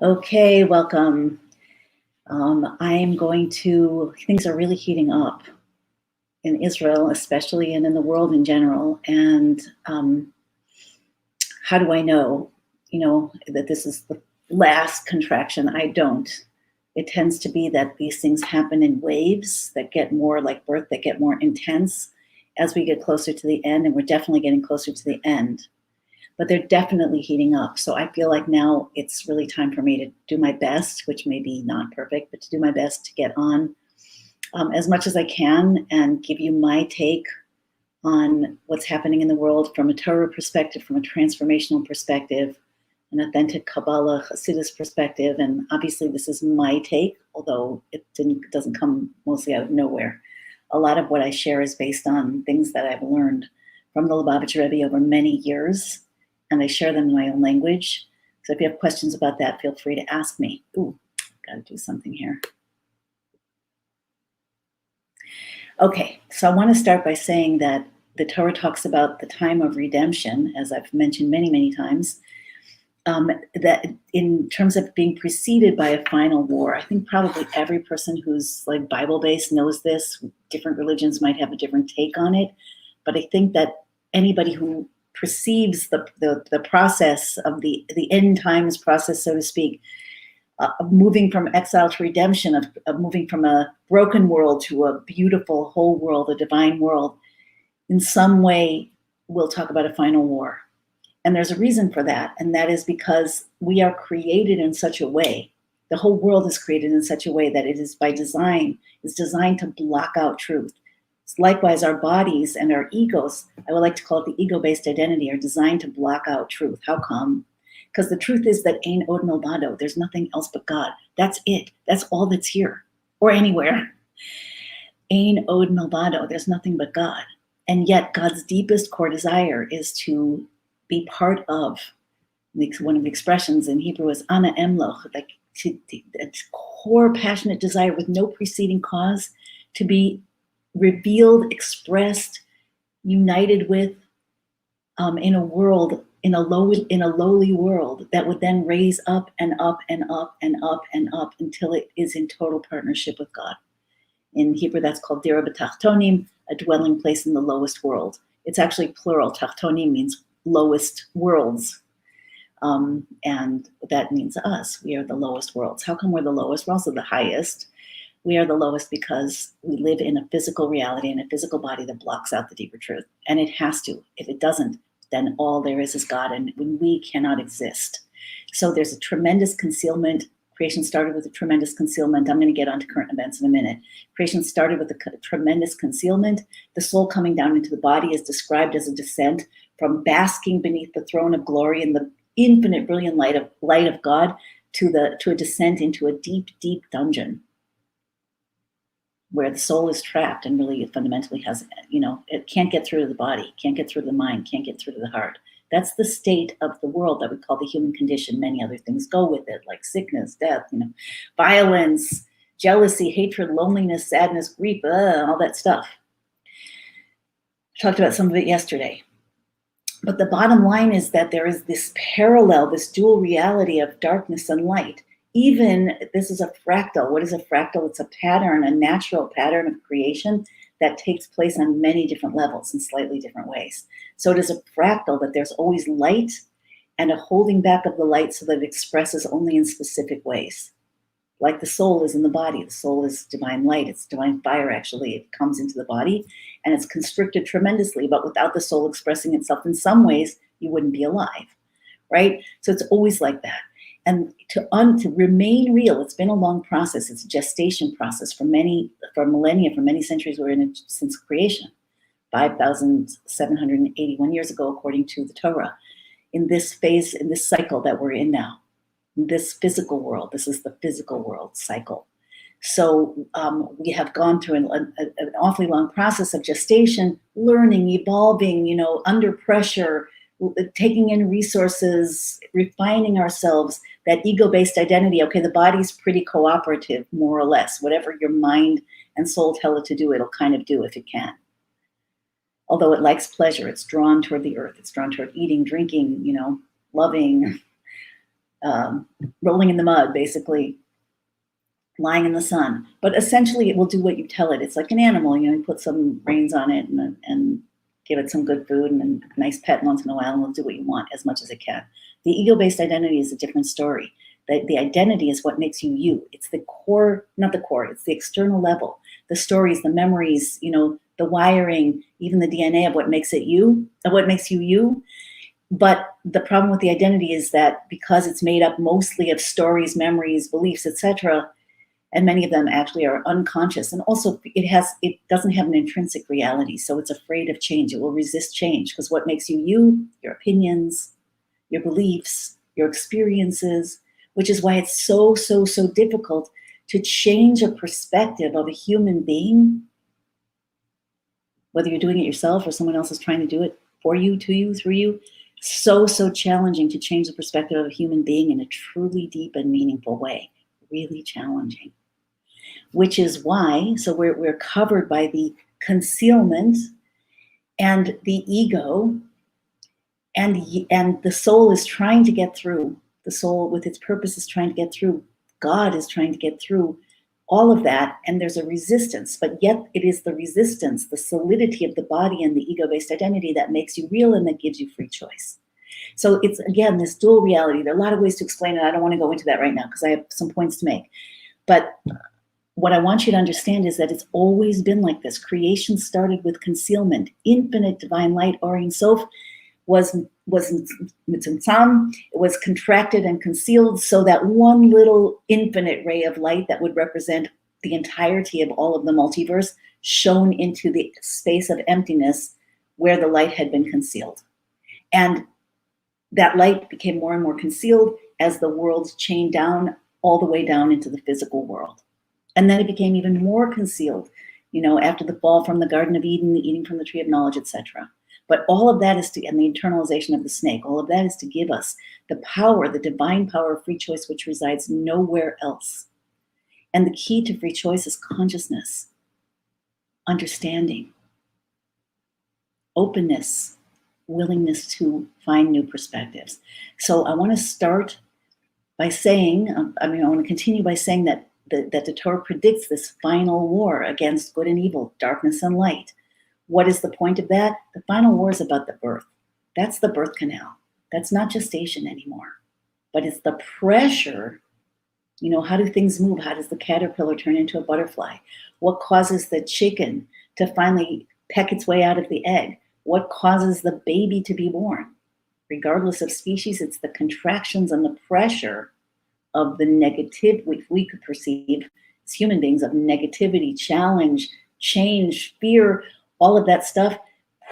Okay, welcome. Things are really heating up in Israel, especially, and in the world in general. And how do I know, that this is the last contraction? I don't. It tends to be that these things happen in waves that get more like birth, that get more intense as we get closer to the end. And we're definitely getting closer to the end. But they're definitely heating up. So I feel like now it's really time for me to do my best, which may be not perfect, but to do my best to get on as much as I can and give you my take on what's happening in the world from a Torah perspective, from a transformational perspective, an authentic Kabbalah Hasidus perspective. And obviously this is my take, although it doesn't come mostly out of nowhere. A lot of what I share is based on things that I've learned from the Lubavitcher Rebbe over many years, and I share them in my own language. So if you have questions about that, feel free to ask me. Ooh, gotta do something here. Okay, so I want to start by saying that the Torah talks about the time of redemption, as I've mentioned many, many times, that in terms of being preceded by a final war. I think probably every person who's like Bible-based knows this. Different religions might have a different take on it, but I think that anybody who perceives the process of the end times process, so to speak, of moving from exile to redemption, of moving from a broken world to a beautiful whole world, a divine world, in some way we'll talk about a final war. And there's a reason for that, and that is because we are created in such a way, the whole world is created in such a way that it is by design, is designed to block out truth. Likewise, our bodies and our egos, I would like to call it the ego-based identity, are designed to block out truth. How come? Because the truth is that Ein Od Milvado, there's nothing else but God. That's it. That's all that's here or anywhere. Ein Od Milvado, there's nothing but God. And yet God's deepest core desire is to be part of, one of the expressions in Hebrew is Ana Emloch, like a core passionate desire with no preceding cause to be revealed, expressed, united with, in a world, in a lowly world that would then raise up and up and up and up and up until it is in total partnership with God. In Hebrew, that's called Dira B'Tachtonim, a dwelling place in the lowest world. It's actually plural. Tachtonim means lowest worlds. And that means us. We are the lowest worlds. How come we're the lowest? We're also the highest. We are the lowest because we live in a physical reality, in a physical body that blocks out the deeper truth. And it has to. If it doesn't, then all there is God, and we cannot exist. So there's a tremendous concealment. Creation started with a tremendous concealment. I'm going to get onto current events in a minute. Creation started with a tremendous concealment. The soul coming down into the body is described as a descent from basking beneath the throne of glory in the infinite brilliant light of God to a descent into a deep, deep dungeon where the soul is trapped and really fundamentally has, it can't get through to the body, can't get through to the mind, can't get through to the heart. That's the state of the world that we call the human condition. Many other things go with it, like sickness, death, violence, jealousy, hatred, loneliness, sadness, grief, all that stuff. I talked about some of it yesterday. But the bottom line is that there is this parallel, this dual reality of darkness and light. Even this is a fractal. What is a fractal? It's a pattern, a natural pattern of creation that takes place on many different levels in slightly different ways. So it is a fractal that there's always light and a holding back of the light so that it expresses only in specific ways. Like the soul is in the body. The soul is divine light. It's divine fire, actually. It comes into the body and it's constricted tremendously, but without the soul expressing itself in some ways, you wouldn't be alive, right? So it's always like that. And to remain real, it's been a long process. It's a gestation process for millennia, for many centuries. We're in it since creation, 5,781 years ago, according to the Torah. In this phase, in this cycle that we're in now, in this physical world, this is the physical world cycle. So we have gone through an awfully long process of gestation, learning, evolving, under pressure, taking in resources, refining ourselves, that ego-based identity. Okay, the body's pretty cooperative, more or less. Whatever your mind and soul tell it to do, it'll kind of do if it can. Although it likes pleasure, it's drawn toward the earth. It's drawn toward eating, drinking, loving, rolling in the mud, basically, lying in the sun. But essentially, it will do what you tell it. It's like an animal, you put some reins on it and give it some good food and a nice pet once in a while, and it'll do what you want as much as it can. The ego-based identity is a different story. The identity is what makes you you. It's the core, not the core, it's the external level. The stories, the memories, the wiring, even the DNA of what makes it you, of what makes you you. But the problem with the identity is that because it's made up mostly of stories, memories, beliefs, etc., and many of them actually are unconscious, and also it doesn't have an intrinsic reality, so it's afraid of change. It will resist change because what makes you you, your opinions, your beliefs, your experiences, which is why it's so difficult to change a perspective of a human being, whether you're doing it yourself or someone else is trying to do it for you, to you, through you. So challenging to change the perspective of a human being in a truly deep and meaningful way. Really challenging. Which is why, so we're covered by the concealment and the ego, and the soul is trying to get through. The soul with its purpose is trying to get through. God is trying to get through all of that, and there's a resistance, but yet it is the resistance, the solidity of the body and the ego-based identity that makes you real and that gives you free choice. So it's, again, this dual reality. There are a lot of ways to explain it. I don't want to go into that right now because I have some points to make. But what I want you to understand is that it's always been like this. Creation started with concealment. Infinite divine light, or Ein Sof, was mitzimtzam. It was contracted and concealed so that one little infinite ray of light that would represent the entirety of all of the multiverse shone into the space of emptiness where the light had been concealed. And that light became more and more concealed as the worlds chained down all the way down into the physical world. And then it became even more concealed, after the fall from the Garden of Eden, the eating from the tree of knowledge, etc. But all of that is and the internalization of the snake, all of that is to give us the power, the divine power of free choice, which resides nowhere else. And the key to free choice is consciousness, understanding, openness, willingness to find new perspectives. So I want to start by saying, I want to continue by saying that the Torah predicts this final war against good and evil, darkness and light. What is the point of that? The final war is about the birth. That's the birth canal. That's not gestation anymore. But it's the pressure, how do things move? How does the caterpillar turn into a butterfly? What causes the chicken to finally peck its way out of the egg? What causes the baby to be born? Regardless of species, it's the contractions and the pressure of the negative, which we could perceive as human beings, of negativity, challenge, change, fear. All of that stuff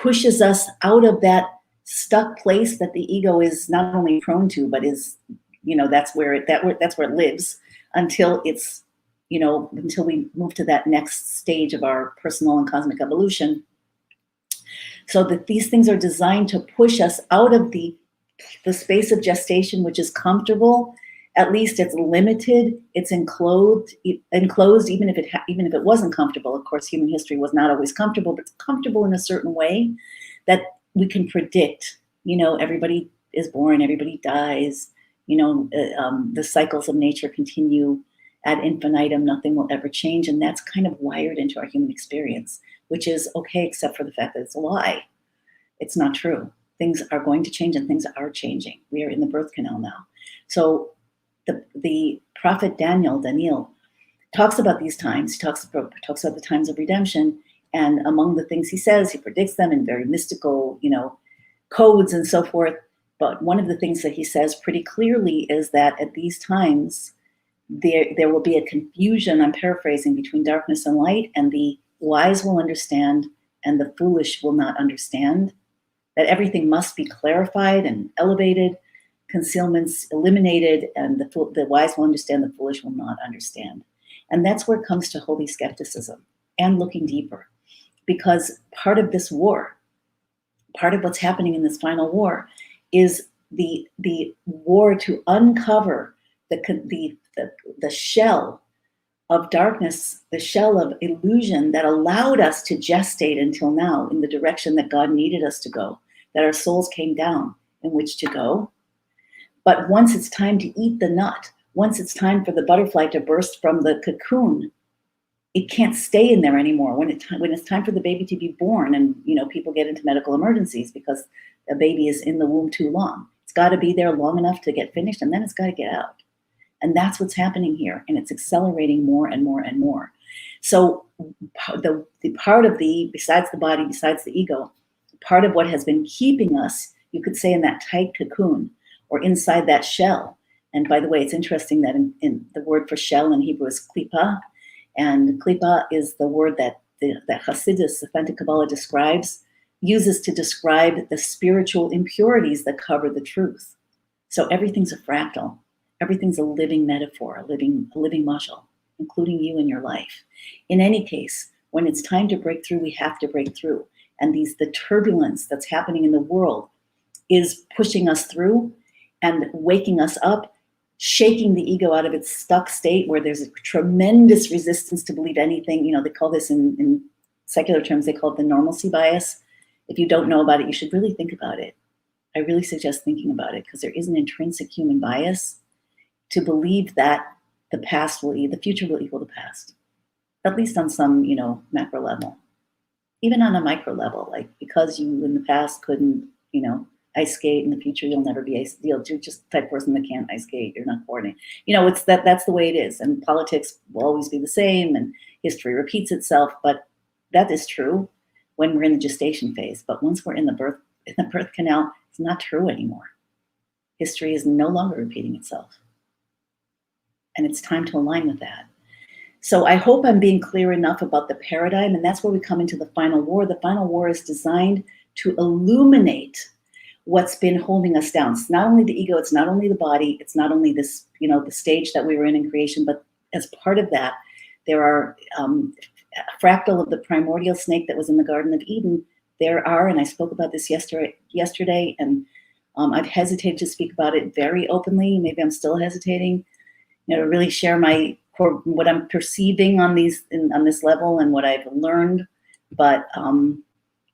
pushes us out of that stuck place that the ego is not only prone to, but is, that's where it lives until it's, until we move to that next stage of our personal and cosmic evolution. So that these things are designed to push us out of the space of gestation, which is comfortable. At least it's limited, it's enclosed, even if it wasn't comfortable. Of course, human history was not always comfortable, but it's comfortable in a certain way that we can predict. Everybody is born, everybody dies. The cycles of nature continue ad infinitum. Nothing will ever change, and that's kind of wired into our human experience, which is okay, except for the fact that it's a lie. It's not true. Things are going to change, and things are changing. We are in the birth canal now. So the prophet Daniel talks about these times. He talks about the times of redemption, and among the things he says, he predicts them in very mystical, codes and so forth. But one of the things that he says pretty clearly is that at these times, there will be a confusion, I'm paraphrasing, between darkness and light, and the wise will understand and the foolish will not understand. That everything must be clarified and elevated, concealments eliminated, and the wise will understand, the foolish will not understand. And that's where it comes to holy skepticism and looking deeper. Because part of this war, part of what's happening in this final war is the war to uncover the shell of darkness, the shell of illusion that allowed us to gestate until now in the direction that God needed us to go, that our souls came down in which to go. But once it's time to eat the nut, once it's time for the butterfly to burst from the cocoon, it can't stay in there anymore. When it's time for the baby to be born, and people get into medical emergencies because a baby is in the womb too long. It's got to be there long enough to get finished, and then it's got to get out. And that's what's happening here, and it's accelerating more and more and more. So the part of besides the body, besides the ego, part of what has been keeping us, you could say, in that tight cocoon or inside that shell. And by the way, it's interesting that in the word for shell in Hebrew is klipa, and klipa is the word that Hasidus, authentic Kabbalah, uses to describe the spiritual impurities that cover the truth. So everything's a fractal. Everything's a living metaphor, a living mashal, including you in your life. In any case, when it's time to break through, we have to break through. And the turbulence that's happening in the world is pushing us through and waking us up, shaking the ego out of its stuck state where there's a tremendous resistance to believe anything. They call this in secular terms, they call it the normalcy bias. If you don't know about it, you should really think about it. I really suggest thinking about it, because there is an intrinsic human bias to believe that the future will equal the past, at least on some, macro level. Even on a micro level, like because you in the past couldn't, ice skate, in the future you'll never be you're just the type of person that can't ice skate, you're not coordinated. That's the way it is. And politics will always be the same, and history repeats itself, but that is true when we're in the gestation phase. But once we're in the birth canal, it's not true anymore. History is no longer repeating itself. And it's time to align with that. So I hope I'm being clear enough about the paradigm, and that's where we come into the final war. The final war is designed to illuminate what's been holding us down. It's not only the ego, it's not only the body, it's not only this, the stage that we were in creation, but as part of that, there are a fractal of the primordial snake that was in the Garden of Eden. There are, and I spoke about this yesterday, and I've hesitated to speak about it very openly. Maybe I'm still hesitating, to really share what I'm perceiving on this level and what I've learned. But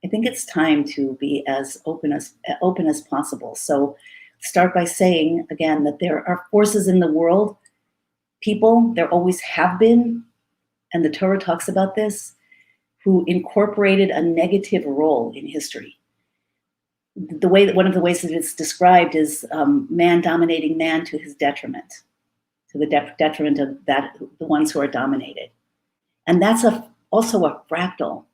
I think it's time to be as open as possible. So start by saying again that there are forces in the world, people, there always have been, and the Torah talks about this, who incorporated a negative role in history. One of the ways that it's described is man dominating man to his detriment, to the detriment of the ones who are dominated. And that's also a fractal.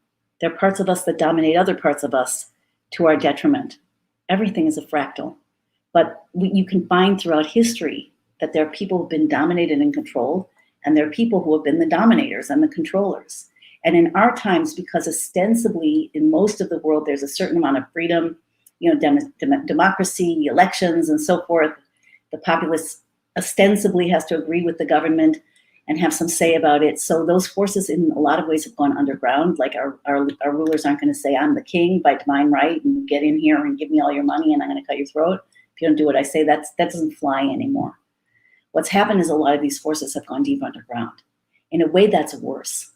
There are parts of us that dominate other parts of us to our detriment. Everything is a fractal. But you can find throughout history that there are people who have been dominated and controlled, and there are people who have been the dominators and the controllers. And in our times, because ostensibly in most of the world, there's a certain amount of freedom, democracy, elections, and so forth, the populace ostensibly has to agree with the government and have some say about it. So those forces in a lot of ways have gone underground. Like our rulers aren't going to say, I'm the king by divine right, and get in here and give me all your money and I'm going to cut your throat. If you don't do what I say, that doesn't fly anymore. What's happened is a lot of these forces have gone deep underground. In a way, that's worse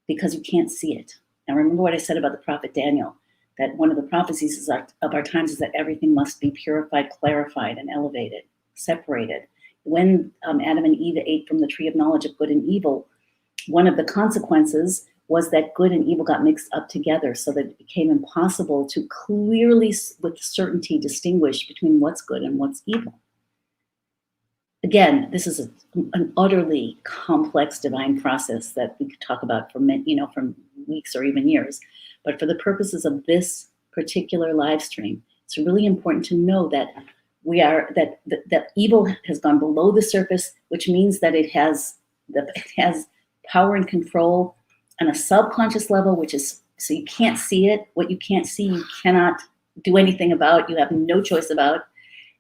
because you can't see it. Now remember what I said about the prophet Daniel, that one of the prophecies of our times is that everything must be purified, clarified, and elevated, separated. When Adam and Eve ate from the tree of knowledge of good and evil, one of the consequences was that good and evil got mixed up together so that it became impossible to clearly, with certainty, distinguish between what's good and what's evil. Again, this is an utterly complex divine process that we could talk about for from weeks or even years. But for the purposes of this particular live stream, it's really important to know that that evil has gone below the surface, which means that it has power and control on a subconscious level, which is, so you can't see it. What you can't see, you cannot do anything about. You have no choice about.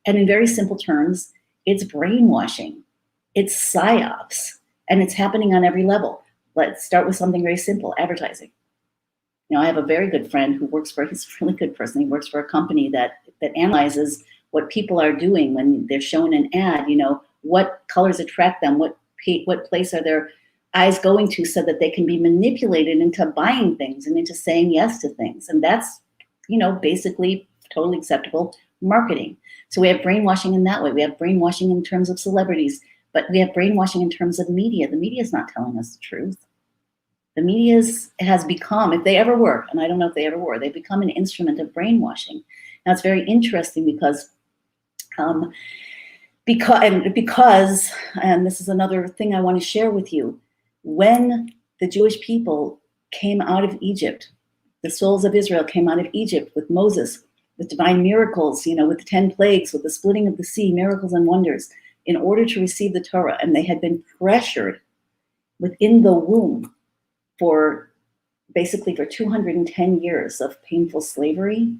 And in very simple terms, it's brainwashing, it's psyops, and it's happening on every level. Let's start with something very simple: advertising. I have a very good friend who he's a really good person. He works for a company that analyzes what people are doing when they're shown an ad, what colors attract them, what place are their eyes going to, so that they can be manipulated into buying things and into saying yes to things. And that's, basically totally acceptable. marketing. So we have brainwashing in that way. We have brainwashing in terms of celebrities, but we have brainwashing in terms of media. The media is not telling us the truth. The media has become, if they ever were, and I don't know if they ever were, they've become an instrument of brainwashing. Now it's very interesting because, and this is another thing I want to share with you, when the Jewish people came out of Egypt, the souls of Israel came out of Egypt with Moses, with divine miracles, with the 10 plagues, with the splitting of the sea, miracles and wonders, in order to receive the Torah. And they had been pressured within the womb for 210 years of painful slavery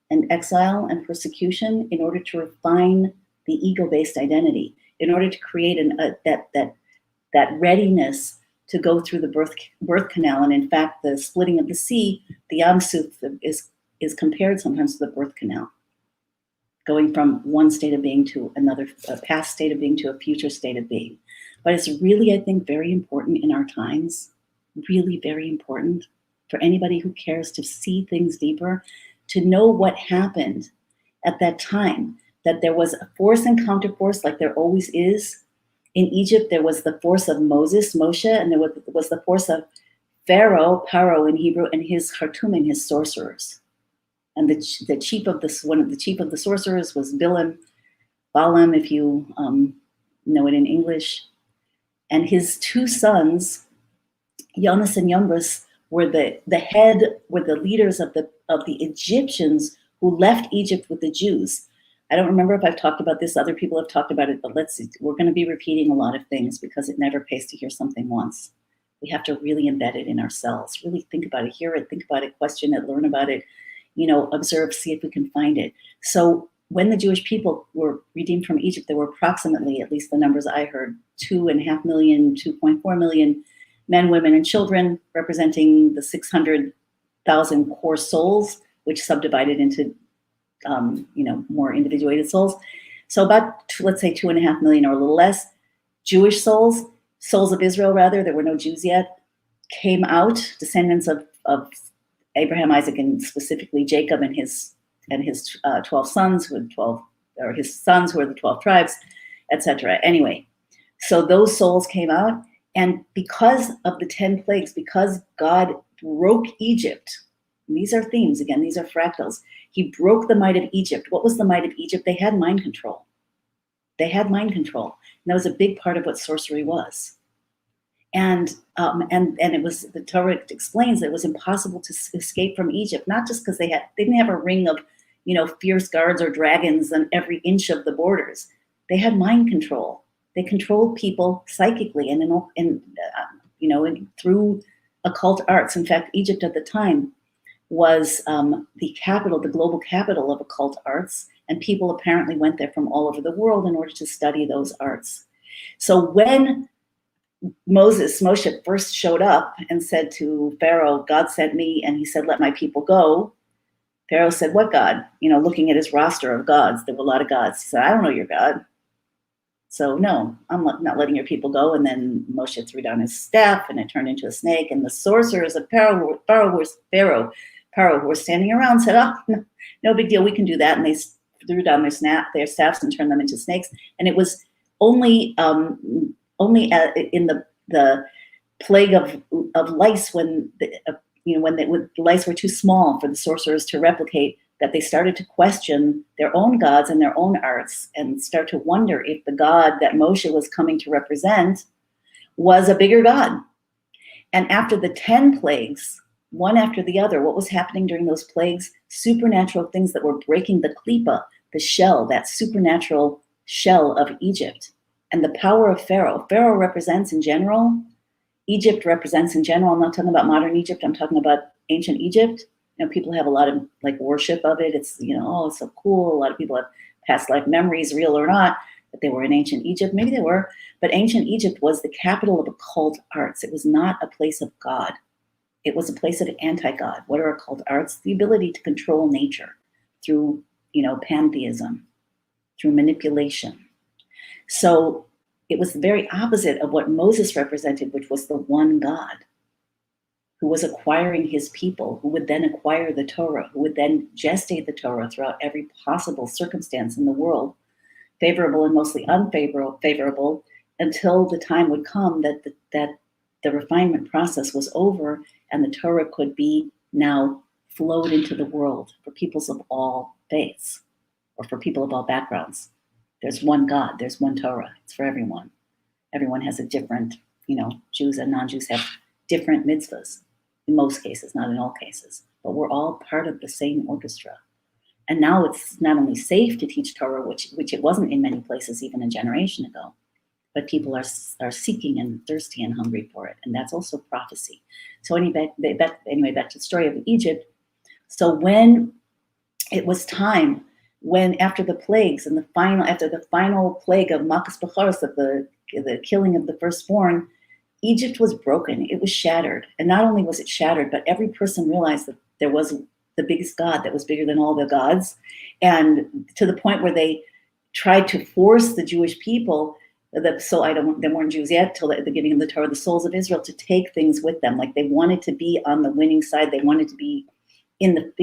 and exile and persecution in order to refine the ego-based identity, in order to create that readiness to go through the birth canal. And in fact, the splitting of the sea, the Yam Suf, is compared sometimes to the birth canal, going from one state of being to another, a past state of being to a future state of being. But it's really, I think, very important in our times, really very important for anybody who cares to see things deeper, to know what happened at that time, that there was a force and counterforce like there always is. In Egypt, there was the force of Moses, Moshe, and there was the force of Pharaoh, Paro in Hebrew, and his Khartoumim, his sorcerers. And the chief of the sorcerers was Balaam, if you know it in English. And his two sons, Jonas and Yambres, were the leaders of the Egyptians who left Egypt with the Jews. I don't remember if I've talked about this. Other people have talked about it, but we're going to be repeating a lot of things because it never pays to hear something once. We have to really embed it in ourselves, really think about it, hear it, think about it, question it, learn about it, observe, see if we can find it. So when the Jewish people were redeemed from Egypt, there were approximately, at least the numbers I heard, 2.5 million, 2.4 million men, women, and children, representing the 600,000 core souls, which subdivided into more individuated souls. So about, let's say, 2.5 million or a little less, Jewish souls of Israel rather, there were no Jews yet, came out, descendants of Abraham, Isaac, and specifically Jacob and his 12 sons, his sons who were the 12 tribes, etc. Anyway, so those souls came out, and because of the 10 plagues, because God broke Egypt, and these are themes, again, these are fractals, he broke the might of Egypt. What was the might of Egypt? They had mind control. They had mind control. And that was a big part of what sorcery was. And it was, the Torah explains that it was impossible to escape from Egypt, not just because they didn't have a ring of, fierce guards or dragons on every inch of the borders. They had mind control. They controlled people psychically and through occult arts. In fact, Egypt at the time was the global capital of occult arts, and people apparently went there from all over the world in order to study those arts. So when Moshe first showed up and said to Pharaoh, God sent me, and he said, let my people go. Pharaoh said, what God? Looking at his roster of gods, there were a lot of gods. He said, I don't know your God. So no, I'm not letting your people go. And then Moshe threw down his staff and it turned into a snake. And the sorcerers of Pharaoh who were standing around said, oh, no big deal, we can do that. And they threw down their staffs and turned them into snakes. And it was only in the plague of lice, when the lice were too small for the sorcerers to replicate, that they started to question their own gods and their own arts and start to wonder if the God that Moshe was coming to represent was a bigger God. And after the 10 plagues, one after the other, what was happening during those plagues? Supernatural things that were breaking the klipa, the shell, that supernatural shell of Egypt. And the power of Pharaoh. Pharaoh represents in general, Egypt represents in general. I'm not talking about modern Egypt, I'm talking about ancient Egypt. People have a lot of worship of it. It's, oh, it's so cool. A lot of people have past life memories, real or not, that they were in ancient Egypt. Maybe they were, but ancient Egypt was the capital of occult arts. It was not a place of God. It was a place of anti-God. What are occult arts? The ability to control nature through, pantheism, through manipulation. So it was the very opposite of what Moses represented, which was the one God. who was acquiring his people, who would then acquire the Torah, who would then gestate the Torah throughout every possible circumstance in the world, favorable and mostly unfavorable, until the time would come that the refinement process was over and the Torah could be now flowed into the world for peoples of all faiths, or for people of all backgrounds. There's one God, there's one Torah, it's for everyone. Everyone has a different, Jews and non-Jews have different mitzvahs in most cases, not in all cases, but we're all part of the same orchestra. And now it's not only safe to teach Torah, which it wasn't in many places even a generation ago, but people are seeking and thirsty and hungry for it. And that's also prophecy. So anyway, back to the story of Egypt. So when it was time, when after the plagues and after the final plague of Makas Becharos, of the killing of the firstborn, Egypt was broken. It was shattered. And not only was it shattered, but every person realized that there was the biggest God that was bigger than all the gods. And to the point where they tried to force the Jewish people, they weren't Jews yet till the beginning of the Torah, the souls of Israel, to take things with them. Like they wanted to be on the winning side. They wanted to be in the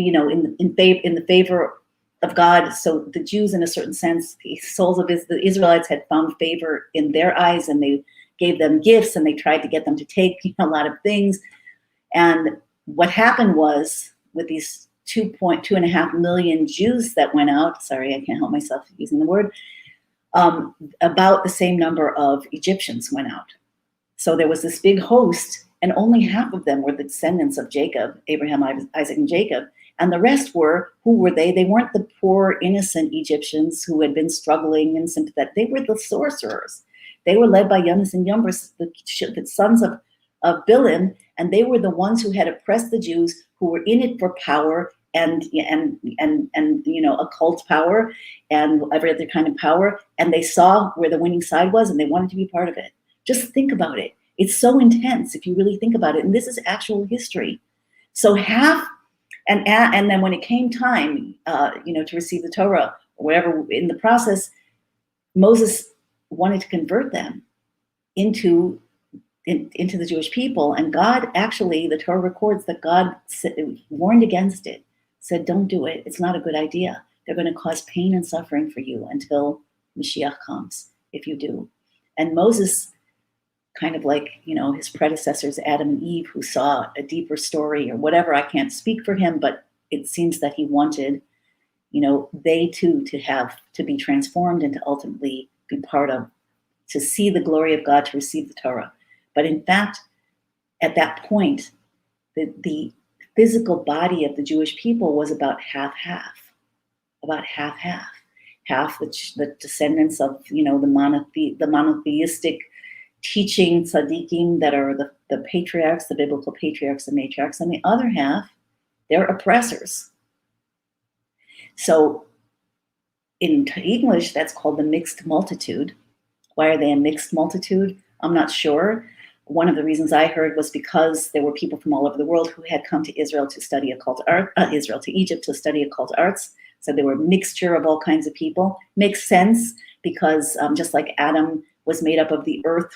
favor of God. So the Jews, in a certain sense, the souls of the Israelites had found favor in their eyes, and they gave them gifts, and they tried to get them to take a lot of things. And what happened was, with these 2.5 million Jews that went out, sorry, I can't help myself using the word, about the same number of Egyptians went out. So there was this big host, and only half of them were the descendants of Jacob, Abraham, Isaac, and Jacob. And the rest were, who were they? They weren't the poor, innocent Egyptians who had been struggling and sympathetic. They were the sorcerers. They were led by Yunus and Yumbris, the sons of Bilim, and they were the ones who had oppressed the Jews, who were in it for power and occult power and every other kind of power. And they saw where the winning side was, and they wanted to be part of it. Just think about it. It's so intense if you really think about it. And this is actual history. So and then when it came time, to receive the Torah or whatever, in the process, Moses wanted to convert them into the Jewish people. And God, actually, the Torah records that God warned against it, said, don't do it. It's not a good idea. They're going to cause pain and suffering for you until Mashiach comes, if you do. And Moses, kind of like, his predecessors, Adam and Eve, who saw a deeper story or whatever, I can't speak for him, but it seems that he wanted, they too to be transformed and to ultimately be part of, to see the glory of God, to receive the Torah. But in fact, at that point, the physical body of the Jewish people was about half-half. Half the descendants of, the monotheistic teaching tzaddikim that are the patriarchs, the biblical patriarchs and matriarchs, and the other half, they're oppressors. So in English, that's called the mixed multitude. Why are they a mixed multitude? I'm not sure. One of the reasons I heard was because there were people from all over the world who had come to Israel to study occult art, to Egypt to study occult arts. So they were a mixture of all kinds of people. Makes sense because just like Adam was made up of the earth,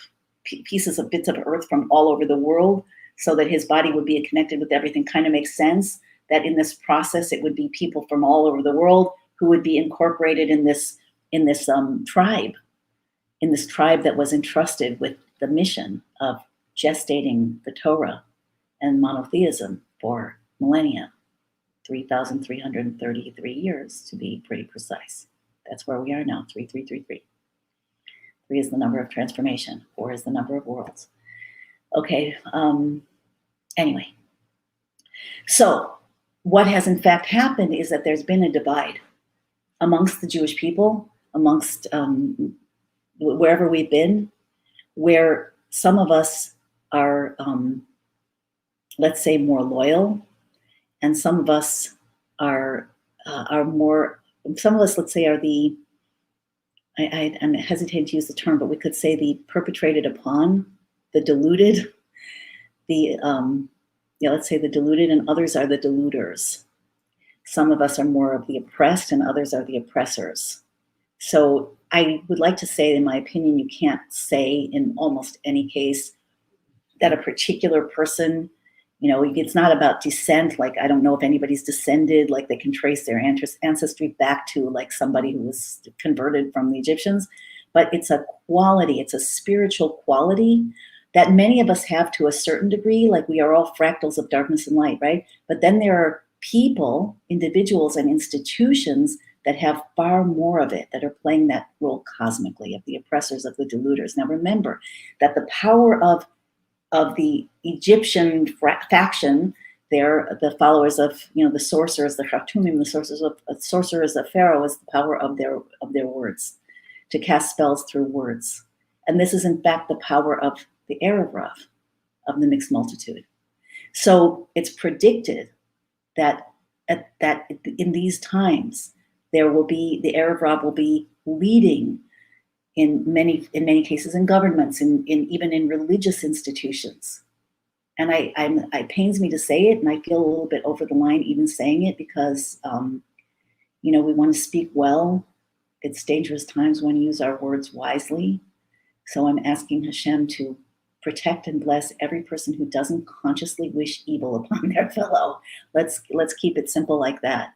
bits of earth from all over the world, so that his body would be connected with everything, kind of makes sense that in this process it would be people from all over the world who would be incorporated in this tribe that was entrusted with the mission of gestating the Torah and monotheism for millennia, 3,333 years to be pretty precise. That's where we are now, 3333. 3 is the number of transformation. 4 is the number of worlds. Okay, anyway. So what has in fact happened is that there's been a divide amongst the Jewish people, amongst wherever we've been, where some of us are, let's say, more loyal, and some of us are more, some of us, let's say, are the, I'm hesitating to use the term, but we could say the perpetrated upon, the deluded, let's say the deluded, and others are the deluders. Some of us are more of the oppressed, and others are the oppressors. So I would like to say, in my opinion, you can't say in almost any case that a particular person, It's not about descent. Like, I don't know if anybody's descended, like they can trace their ancestry back to like somebody who was converted from the Egyptians, but it's a quality, it's a spiritual quality that many of us have to a certain degree. Like, we are all fractals of darkness and light, right? But then there are people, individuals, and institutions that have far more of it, that are playing that role cosmically, of the oppressors, of the deluders. Now remember that the power of the Egyptian faction, they're the followers of, the sorcerers, the Khartoumim, the sorcerers of Pharaoh, is the power of their words, to cast spells through words. And this is in fact the power of the Erev Rav, of the mixed multitude. So it's predicted that in these times the Erev Rav will be leading in many cases in governments, in even in religious institutions. And it pains me to say it, and I feel a little bit over the line even saying it, because we want to speak well. It's dangerous times when we use our words wisely. So I'm asking Hashem to protect and bless every person who doesn't consciously wish evil upon their fellow. Let's keep it simple like that.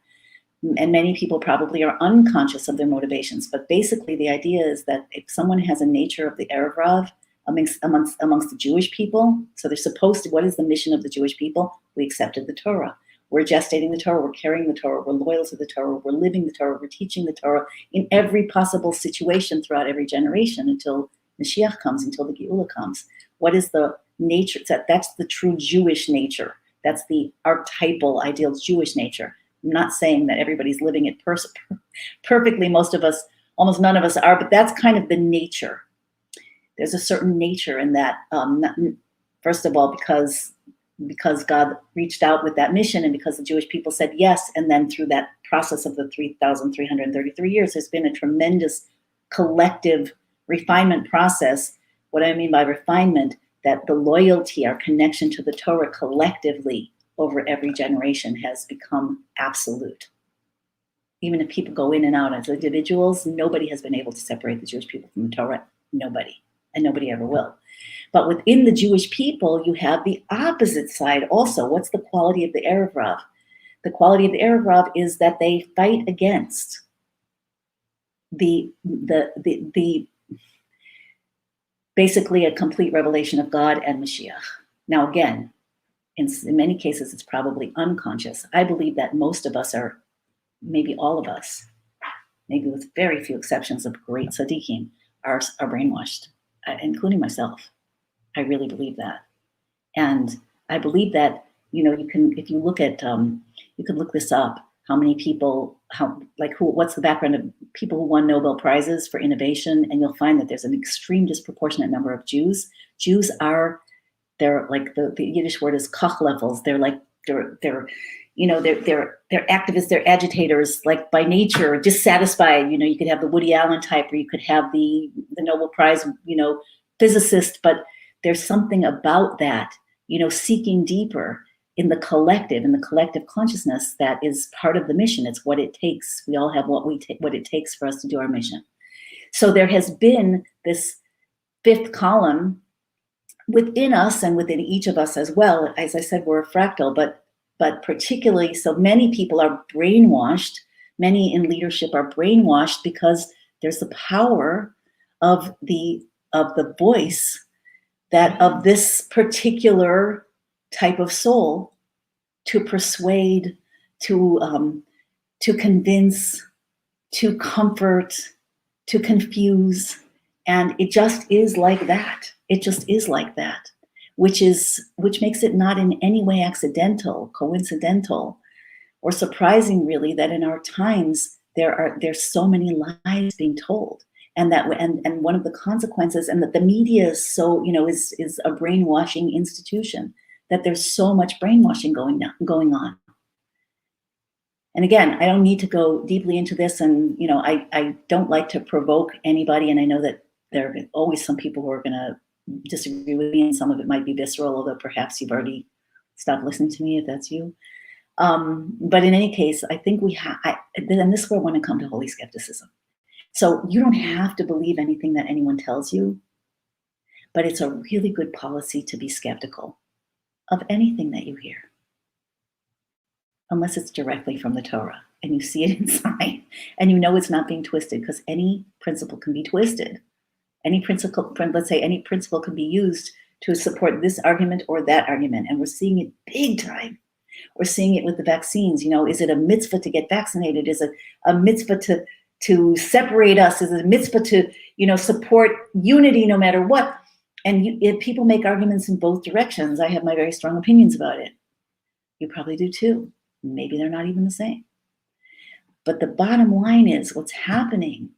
And many people probably are unconscious of their motivations, but basically the idea is that if someone has a nature of the Erev Rav amongst the Jewish people, so they're supposed to, what is the mission of the Jewish people? We accepted the Torah. We're gestating the Torah, we're carrying the Torah, we're loyal to the Torah, we're living the Torah, we're teaching the Torah in every possible situation throughout every generation until Mashiach comes, until the Geula comes. What is the nature? That's the true Jewish nature. That's the archetypal, ideal Jewish nature. I'm not saying that everybody's living it perfectly. Most of us, almost none of us are, but that's kind of the nature. There's a certain nature in that. First of all, because God reached out with that mission, and because the Jewish people said yes, and then through that process of the 3,333 years, there's been a tremendous collective refinement process. What I mean by refinement, that the loyalty, our connection to the Torah collectively over every generation has become absolute. Even if people go in and out as individuals, nobody has been able to separate the Jewish people from the Torah. Nobody. And nobody ever will. But within the Jewish people, you have the opposite side also. What's the quality of the Erev Rav? The quality of the Erev Rav is that they fight against the basically a complete revelation of God and Mashiach. Now again, in many cases, it's probably unconscious. I believe that most of us are, maybe all of us, maybe with very few exceptions of great tzaddikim, are brainwashed, including myself. I really believe that. And I believe that, you can, if you look at, you can look this up, how many people, what's the background of people who won Nobel Prizes for innovation, and you'll find that there's an extreme disproportionate number of Jews. Jews are, they're like, the Yiddish word is koch levels. They're like, they're activists, they're agitators, like by nature, dissatisfied. You could have the Woody Allen type, or you could have the Nobel Prize, physicist, but there's something about that, seeking deeper in the collective consciousness that is part of the mission. It's what it takes. We all have what it takes for us to do our mission. So there has been this fifth column within us and within each of us as well. As I said, we're a fractal, but particularly, so many people are brainwashed, many in leadership are brainwashed because there's the power of the voice that of this particular type of soul to persuade, to convince, to comfort, to confuse. And it just is like that. It just is like that, which makes it not in any way accidental, coincidental, or surprising really that in our times there's so many lies being told. And one of the consequences, and that the media is so, is a brainwashing institution, that there's so much brainwashing going on. And again, I don't need to go deeply into this, and I don't like to provoke anybody, and I know that there are always some people who are going to disagree with me, and some of it might be visceral, although perhaps you've already stopped listening to me if that's you. But in any case, I think and this is where I want to come to holy skepticism. So you don't have to believe anything that anyone tells you, but it's a really good policy to be skeptical. of anything that you hear, unless it's directly from the Torah and you see it inside and you know it's not being twisted, because any principle can be twisted. Any principle, let's say any principle can be used to support this argument or that argument. And we're seeing it big time. We're seeing it with the vaccines. Is it a mitzvah to get vaccinated? Is it a mitzvah to separate us? Is it a mitzvah to, support unity no matter what? And if people make arguments in both directions, I have my very strong opinions about it. You probably do too. Maybe they're not even the same. But the bottom line is what's happening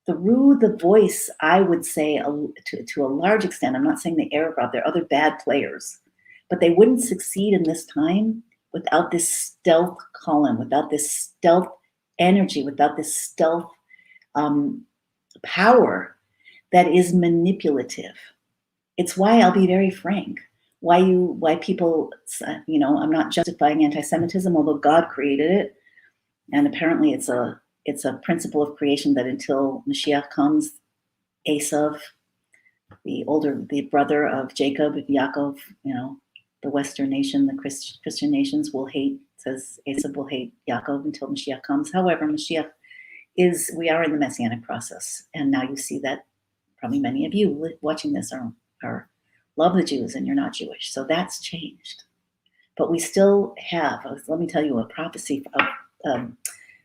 through the voice, I would say to a large extent, I'm not saying the Arab Rav, there are other bad players, but they wouldn't succeed in this time without this stealth column, without this stealth energy, without this stealth power that is manipulative. It's why I'll be very frank, why people, I'm not justifying anti-Semitism, although God created it. And apparently it's a principle of creation that until Mashiach comes, Esav, the brother of Jacob, Yaakov, the Western nation, the Christian nations will hate, says Esav will hate Yaakov until Mashiach comes. However, Mashiach we are in the Messianic process. And now you see that probably many of you watching this are love the Jews and you're not Jewish. So that's changed. But we still have, let me tell you, a prophecy of,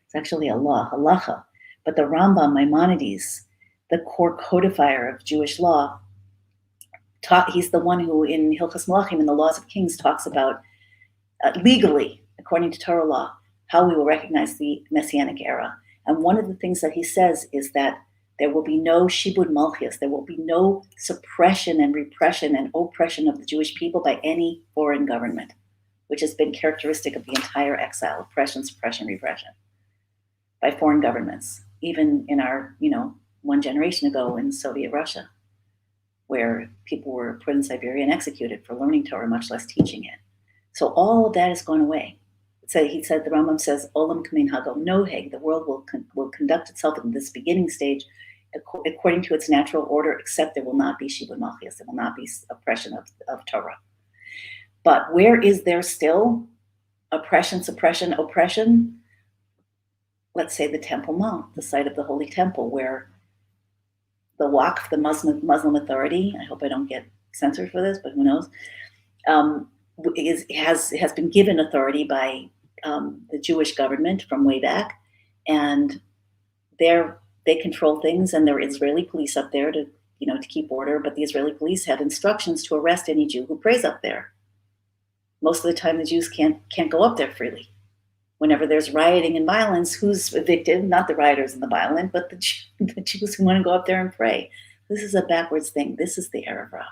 it's actually a law, halacha, but the Rambam, Maimonides, the core codifier of Jewish law, he's the one who in Hilchas Malachim, in the Laws of Kings, talks about legally, according to Torah law, how we will recognize the Messianic era. And one of the things that he says is that there will be no shibud malchus, there will be no suppression and repression and oppression of the Jewish people by any foreign government, which has been characteristic of the entire exile, oppression, suppression, repression by foreign governments, even in our, one generation ago in Soviet Russia, where people were put in Siberia and executed for learning Torah, much less teaching it. So all of that has gone away. He said, the Rambam says, Olam kamin hago noheg, the world will conduct itself in this beginning stage according to its natural order, except there will not be shibud malchus, there will not be oppression of Torah. But where is there still oppression, suppression, oppression? Let's say the Temple Mount, the site of the Holy Temple, where the Waqf, the Muslim Authority, I hope I don't get censored for this, but who knows, has been given authority by the Jewish government from way back, and they control things, and there are Israeli police up there to keep order, but the Israeli police have instructions to arrest any Jew who prays up there. Most of the time, the Jews can't go up there freely. Whenever there's rioting and violence, who's evicted? Not the rioters and the violent, but the Jews who want to go up there and pray. This is a backwards thing. This is the Erev Rav.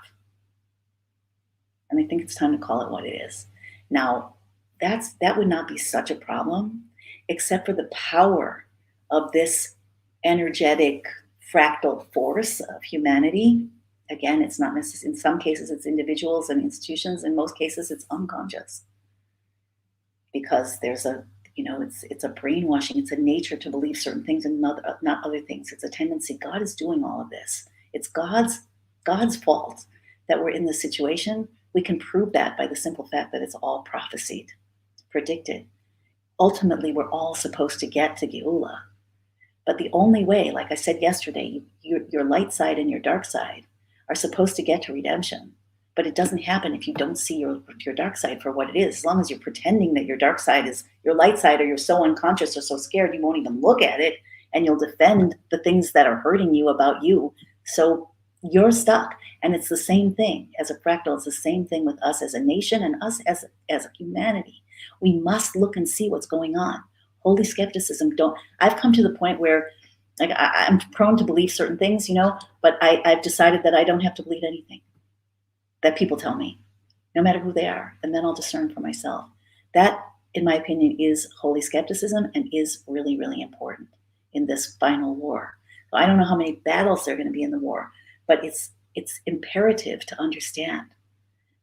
And I think it's time to call it what it is. Now, that would not be such a problem, except for the power of this energetic fractal force of humanity. Again, it's not necessarily, in some cases, it's individuals and institutions. In most cases, it's unconscious. Because there's it's a brainwashing. It's a nature to believe certain things and not other things. It's a tendency. God is doing all of this. It's God's fault that we're in this situation. We can prove that by the simple fact that it's all prophesied, predicted. Ultimately, we're all supposed to get to Geula. But the only way, like I said yesterday, your light side and your dark side are supposed to get to redemption. But it doesn't happen if you don't see your dark side for what it is. As long as you're pretending that your dark side is your light side, or you're so unconscious or so scared you won't even look at it, and you'll defend the things that are hurting you about you. So you're stuck. And it's the same thing as a fractal. It's the same thing with us as a nation and us as a humanity. We must look and see what's going on. Holy skepticism. I've come to the point where I'm prone to believe certain things, but I've decided that I don't have to believe anything that people tell me, no matter who they are, and then I'll discern for myself. That, in my opinion, is holy skepticism and is really, really important in this final war. So I don't know how many battles there are going to be in the war, but it's imperative to understand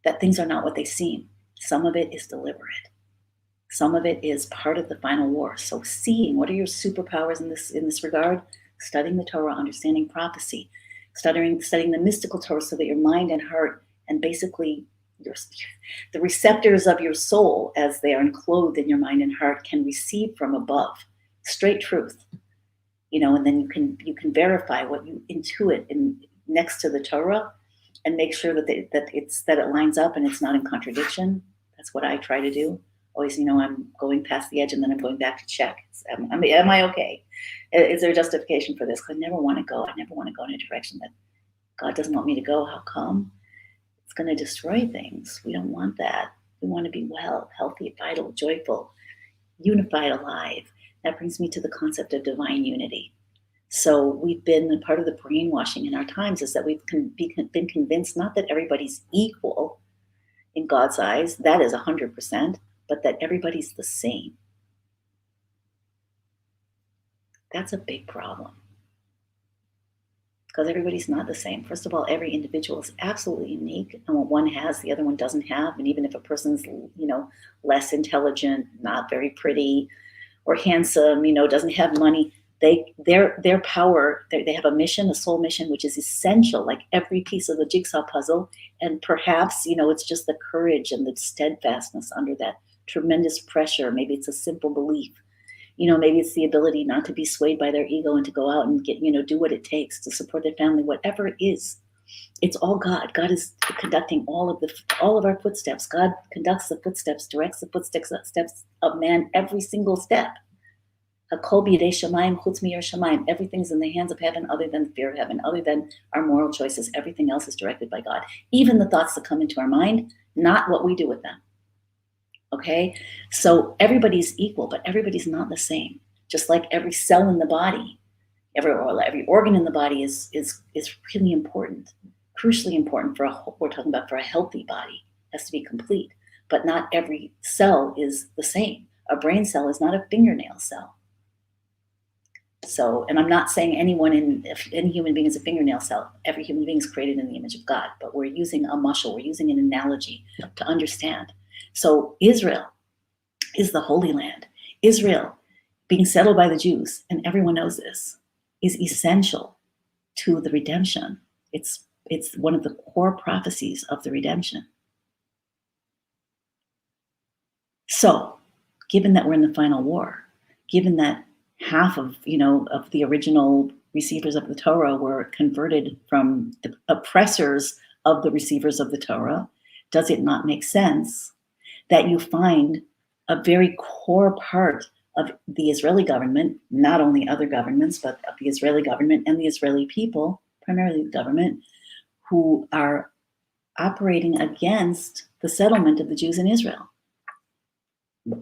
that things are not what they seem. Some of it is deliberate. Some of it is part of the final war. So seeing what are your superpowers in this regard, studying the Torah, understanding prophecy, studying the mystical Torah so that your mind and heart and basically the receptors of your soul, as they are enclosed in your mind and heart, can receive from above straight truth, and then you can verify what you intuit in next to the Torah, and make sure that it lines up and it's not in contradiction. That's what I try to do. Always, I'm going past the edge and then I'm going back to check. Am I okay? Is there justification for this? I never want to go in a direction that God doesn't want me to go. How come? It's going to destroy things. We don't want that. We want to be well, healthy, vital, joyful, unified, alive. That brings me to the concept of divine unity. So we've been part of the brainwashing in our times is that we've been convinced not that everybody's equal in God's eyes, that is 100%, but that everybody's the same. That's a big problem. Because everybody's not the same. First of all, every individual is absolutely unique, and what one has, the other one doesn't have. And even if a person's, less intelligent, not very pretty, or handsome, doesn't have money, their power, they have a mission, a soul mission, which is essential, like every piece of the jigsaw puzzle. And perhaps, it's just the courage and the steadfastness under that tremendous pressure. Maybe it's a simple belief. Maybe it's the ability not to be swayed by their ego and to go out and get, do what it takes to support their family, whatever it is. It's all God. God is conducting all of our footsteps. God conducts the footsteps, directs the footsteps of man, every single step. Everything's in the hands of heaven, other than the fear of heaven, other than our moral choices. Everything else is directed by God. Even the thoughts that come into our mind, not what we do with them. Okay, so everybody's equal, but everybody's not the same. Just like every cell in the body, every organ in the body is really important, crucially important we're talking about for a healthy body. It has to be complete, but not every cell is the same. A brain cell is not a fingernail cell. So, and I'm not saying any human being is a fingernail cell. Every human being is created in the image of God, but we're using a muscle, we're using an analogy to understand. So Israel is the Holy Land. Israel, being settled by the Jews, and everyone knows this, is essential to the redemption. It's one of the core prophecies of the redemption. So, given that we're in the final war, given that half of the original receivers of the Torah were converted from the oppressors of the receivers of the Torah, does it not make sense that you find a very core part of the Israeli government, not only other governments, but of the Israeli government and the Israeli people, primarily the government, who are operating against the settlement of the Jews in Israel?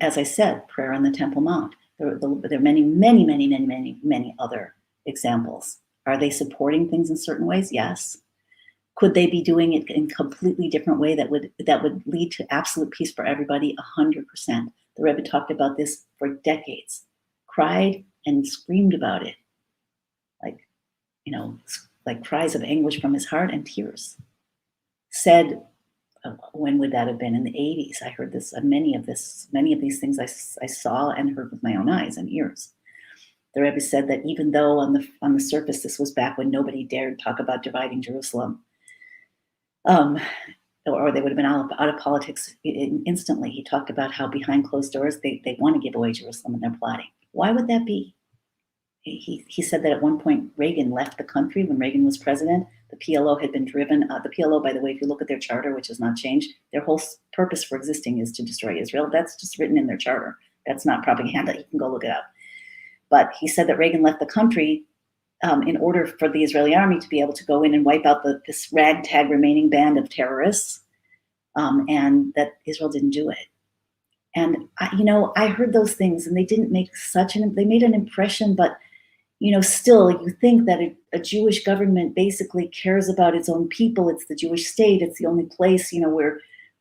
As I said, prayer on the Temple Mount. There are many, many, many, many, many, many other examples. Are they supporting things in certain ways? Yes. Could they be doing it in a completely different way that would lead to absolute peace for everybody? 100%. The Rebbe talked about this for decades, cried and screamed about it, like cries of anguish from his heart and tears. Said, when would that have been? In the 80s. I heard this. Many of these things I saw and heard with my own eyes and ears. The Rebbe said that even though on the surface this was back when nobody dared talk about dividing Jerusalem, or they would have been out of politics instantly. He talked about how behind closed doors they want to give away Jerusalem and they're plotting. Why would that be? He said that at one point Reagan left the country when Reagan was president. The PLO had been driven. The PLO, by the way, if you look at their charter, which has not changed, their whole purpose for existing is to destroy Israel. That's just written in their charter. That's not propaganda. You can go look it up. But he said that Reagan left the country in order for the Israeli army to be able to go in and wipe out this ragtag remaining band of terrorists, and that Israel didn't do it. And I heard those things, and they didn't make they made an impression, but still, you think that a Jewish government basically cares about its own people. It's the Jewish state. It's the only place,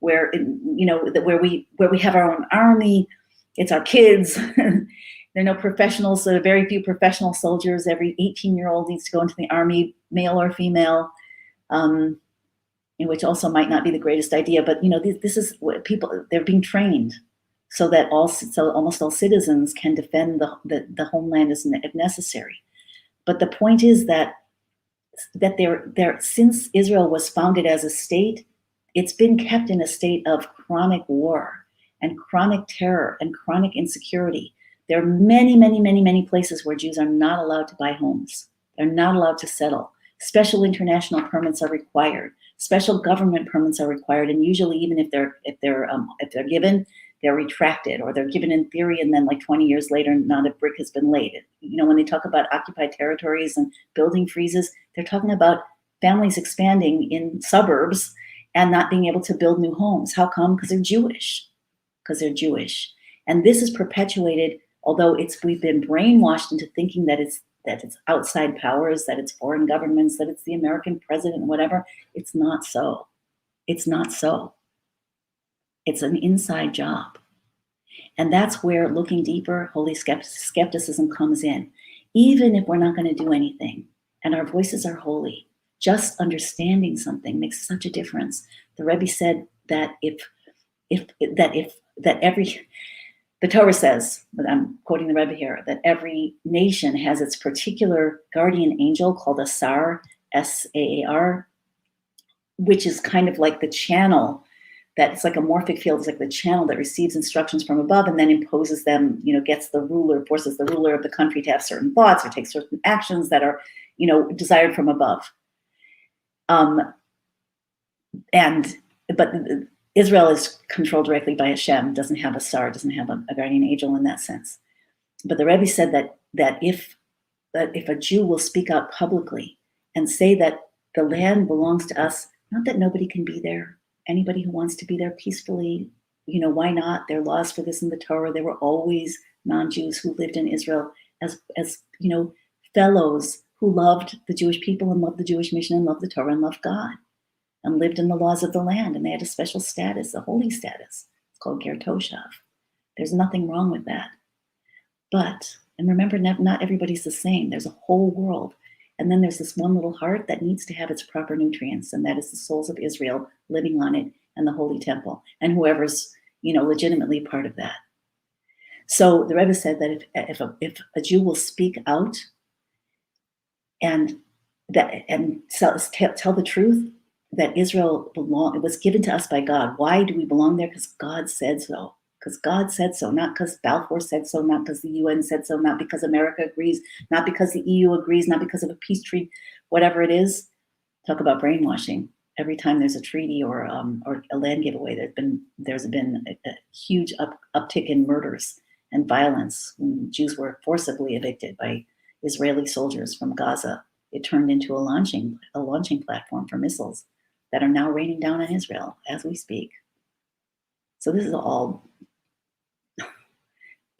where we have our own army. It's our kids. There are no professionals. So there are very few professional soldiers. Every 18-year-old needs to go into the army, male or female, which also might not be the greatest idea. But this is what they're being trained so that almost all citizens can defend the homeland if necessary. But the point is that since Israel was founded as a state, it's been kept in a state of chronic war and chronic terror and chronic insecurity. There are many, many, many, many places where Jews are not allowed to buy homes. They're not allowed to settle. Special international permits are required. Special government permits are required, and usually, even if they're given, they're retracted, or they're given in theory, and then like 20 years later, not a brick has been laid. You know, when they talk about occupied territories and building freezes, they're talking about families expanding in suburbs and not being able to build new homes. How come? Because they're Jewish. Because they're Jewish, and this is perpetuated. Although we've been brainwashed into thinking that it's outside powers, that it's foreign governments, that it's the American president, whatever. It's not so. It's not so. It's an inside job. And that's where looking deeper, holy skepticism comes in. Even if we're not going to do anything and our voices are holy, just understanding something makes such a difference. The Rebbe said that the Torah says, but I'm quoting the Rebbe here, that every nation has its particular guardian angel called a Sar, S-A-A-R, which is kind of like the channel that it's like a morphic field. It's like the channel that receives instructions from above and then imposes them, gets the ruler, forces the ruler of the country to have certain thoughts or take certain actions that are, desired from above. But Israel is controlled directly by Hashem, doesn't have a Sar, doesn't have a guardian angel in that sense. But the Rebbe said that if a Jew will speak out publicly and say that the land belongs to us, not that nobody can be there, anybody who wants to be there peacefully, why not? There are laws for this in the Torah. There were always non-Jews who lived in Israel as fellows who loved the Jewish people and loved the Jewish mission and loved the Torah and loved God, and lived in the laws of the land, and they had a special status, a holy status. It's called Ger Toshav. There's nothing wrong with that. But, and remember, not everybody's the same. There's a whole world. And then there's this one little heart that needs to have its proper nutrients, and that is the souls of Israel living on it and the holy temple, and whoever's, legitimately part of that. So the Rebbe said that if a Jew will speak out and tell the truth, that Israel it was given to us by God. Why do we belong there? Because God said so. Because God said so, not because Balfour said so, not because the UN said so, not because America agrees, not because the EU agrees, not because of a peace treaty, whatever it is. Talk about brainwashing. Every time there's a treaty or a land giveaway, there's been a huge uptick in murders and violence. When Jews were forcibly evicted by Israeli soldiers from Gaza, it turned into a launching platform for missiles that are now raining down on Israel as we speak. So this is all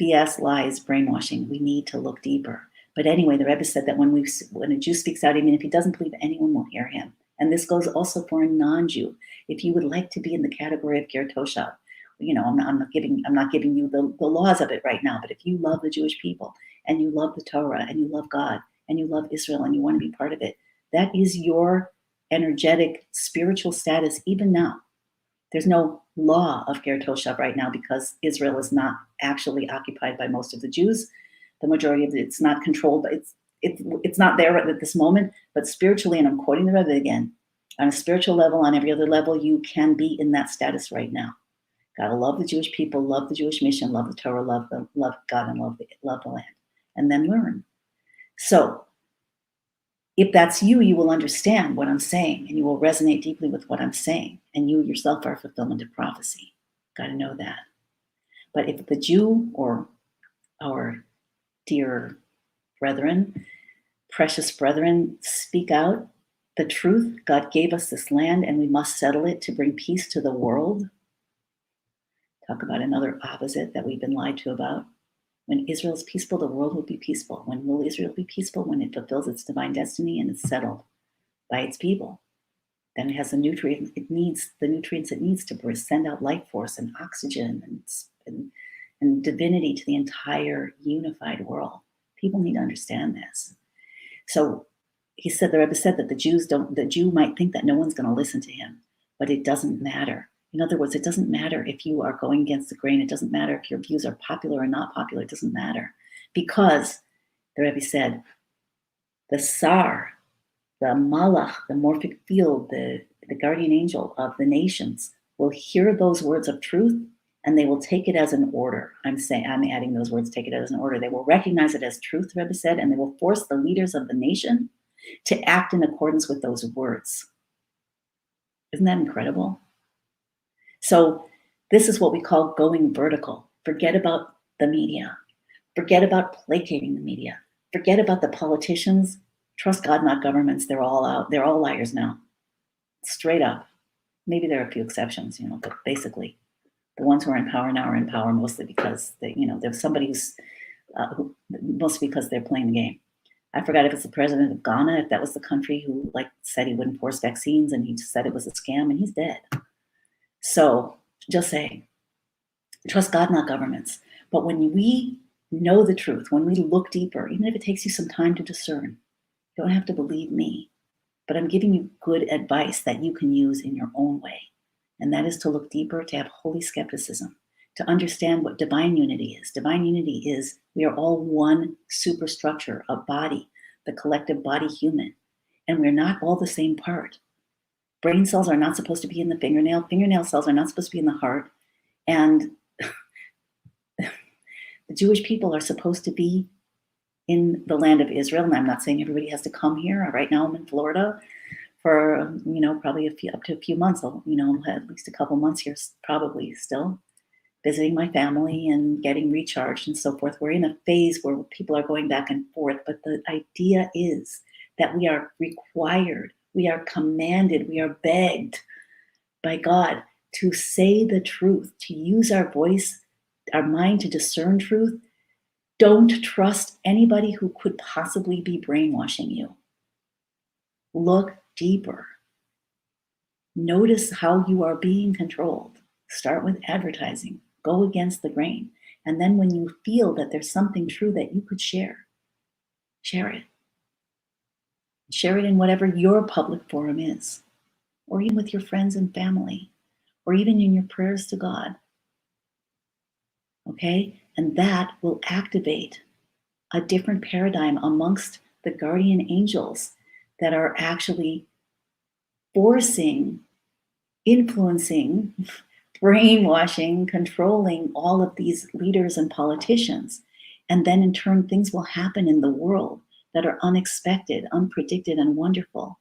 BS, lies, brainwashing. We need to look deeper. But anyway, the Rebbe said that when a Jew speaks out, even if he doesn't believe, anyone will hear him. And this goes also for a non-Jew. If you would like to be in the category of Ger Toshav, I'm not giving you the laws of it right now. But if you love the Jewish people and you love the Torah and you love God and you love Israel and you want to be part of it, that is your energetic spiritual status even now. There's no law of Ger Toshav right now because Israel is not actually occupied by most of the Jews. The majority of it's not controlled, but it's not there at this moment. But spiritually, and I'm quoting the Rebbe again, on a spiritual level, on every other level, you can be in that status right now. Gotta love the Jewish people, love the Jewish mission, love the Torah, love God, and love the land, and then learn. So if that's you, you will understand what I'm saying, and you will resonate deeply with what I'm saying, and you yourself are a fulfillment of prophecy. Got to know that. But if the Jew or our dear brethren, precious brethren, speak out the truth, God gave us this land, and we must settle it to bring peace to the world. Talk about another opposite that we've been lied to about. When Israel is peaceful, the world will be peaceful. When will Israel be peaceful? When it fulfills its divine destiny and it's settled by its people. Then it has the nutrients it needs to send out life force and oxygen and divinity to the entire unified world. People need to understand this. So the Rebbe said that the Jew might think that no one's going to listen to him, but it doesn't matter. In other words, it doesn't matter if you are going against the grain. It doesn't matter if your views are popular or not popular. It doesn't matter. Because, the Rebbe said, the Sar, the Malach, the morphic field, the the guardian angel of the nations, will hear those words of truth, and they will take it as an order. I'm adding those words, take it as an order. They will recognize it as truth, Rebbe said, and they will force the leaders of the nation to act in accordance with those words. Isn't that incredible? So this is what we call going vertical. Forget about the media. Forget about placating the media. Forget about the politicians. Trust God, not governments. They're all out. They're all liars now. Straight up. Maybe there are a few exceptions, but basically the ones who are in power now are in power mostly because there's somebody who's mostly because they're playing the game. I forgot if it's the president of Ghana, if that was the country who said he wouldn't force vaccines, and he just said it was a scam, and he's dead. So just saying, trust God, not governments. But when we know the truth, when we look deeper, even if it takes you some time to discern, you don't have to believe me, but I'm giving you good advice that you can use in your own way. And that is to look deeper, to have holy skepticism, to understand what divine unity is. Divine unity is we are all one superstructure, a body, the collective body human, and we're not all the same part. Brain cells are not supposed to be in the fingernail. Fingernail cells are not supposed to be in the heart. And the Jewish people are supposed to be in the land of Israel. And I'm not saying everybody has to come here. Right now I'm in Florida for, probably up to a few months. I'll at least a couple months here, probably still visiting my family and getting recharged and so forth. We're in a phase where people are going back and forth. But the idea is that we are required, we are commanded, we are begged by God to say the truth, to use our voice, our mind to discern truth. Don't trust anybody who could possibly be brainwashing you. Look deeper. Notice how you are being controlled. Start with advertising. Go against the grain. And then when you feel that there's something true that you could share it. Share it in whatever your public forum is, or even with your friends and family, or even in your prayers to God. Okay? And that will activate a different paradigm amongst the guardian angels that are actually forcing, influencing, brainwashing, controlling all of these leaders and politicians. And then in turn, things will happen in the world that are unexpected, unpredicted, and wonderful.